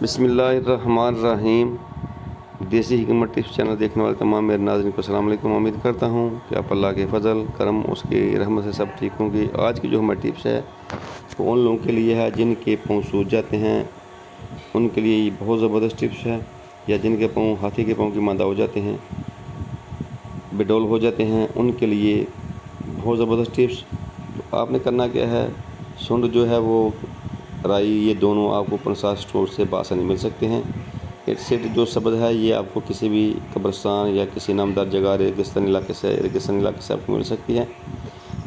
بسم اللہ الرحمن الرحیم۔ دیسی حکمت ٹپس چینل دیکھنے والے تمام میرے ناظرین کو السلام علیکم۔ امید کرتا ہوں کہ آپ اللہ کے فضل کرم اس کی رحمت سے سب ٹھیک ہوں گے۔ آج کی جو ہماری ٹپس ہے وہ ان لوگوں کے لیے ہے جن کے پاؤں سوج جاتے ہیں، ان کے لیے یہ بہت زبردست ٹپس ہے، یا جن کے پاؤں ہاتھی کے پاؤں کی مانندہ ہو جاتے ہیں، بڈول ہو جاتے ہیں، ان کے لیے بہت زبردست ٹپس۔ تو آپ نے کرنا کیا ہے، سنڈ جو ہے وہ رائی، یہ دونوں آپ کو 50 اسٹور سے بآسانی مل سکتے ہیں۔ سیٹ جو سبز ہے یہ آپ کو کسی بھی قبرستان یا کسی نامدار جگہ ریگستانی علاقے سے آپ کو مل سکتی ہے۔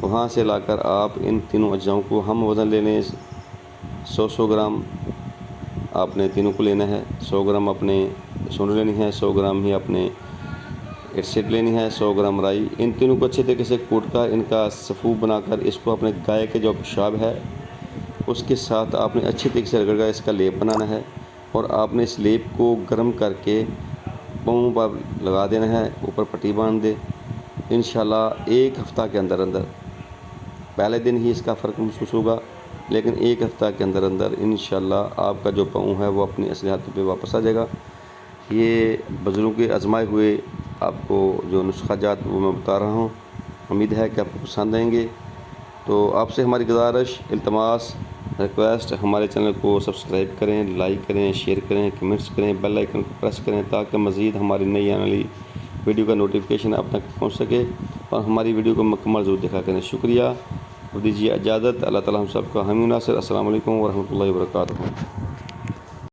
وہاں سے لا کر آپ ان تینوں اجزاؤں کو ہم وزن لے لیں۔ 100 گرام آپ نے تینوں کو لینا ہے۔ 100 گرام اپنے سنڈ لینی ہے، 100 گرام ہی اپنے سیٹ لینی ہے، 100 گرام رائی۔ ان تینوں کو اچھے طریقے سے کوٹ کر ان کا صفوف بنا کر اس کو اپنے گائے کے جو پیشاب ہے اس کے ساتھ آپ نے اچھی طریقے سے رگڑ کر اس کا لیپ بنانا ہے، اور آپ نے اس لیپ کو گرم کر کے پاؤں پر لگا دینا ہے، اوپر پٹی باندھ دے۔ انشاءاللہ ایک ہفتہ کے اندر پہلے دن ہی اس کا فرق محسوس ہوگا، لیکن ایک ہفتہ کے اندر انشاءاللہ آپ کا جو پاؤں ہے وہ اپنی اصلی حالت پہ واپس آ جائے گا۔ یہ بزرگوں کے آزمائے ہوئے آپ کو جو نسخہ جات وہ میں بتا رہا ہوں، امید ہے کہ آپ کو پسند آئیں گے۔ تو آپ سے ہماری گزارش، التماس، ریکویسٹ، ہمارے چینل کو سبسکرائب کریں، لائک کریں، شیئر کریں، کمنٹس کریں، بیل آئیکن کو پریس کریں تاکہ مزید ہماری نئی آنے والی ویڈیو کا نوٹیفیکیشن آپ تک پہنچ سکے، اور ہماری ویڈیو کو مکمل ضرور دیکھا کریں۔ شکریہ، دیجیے اجازت۔ اللہ تعالیٰ ہم سب کا حامی ناصر۔ السلام علیکم ورحمۃ اللہ وبرکاتہ۔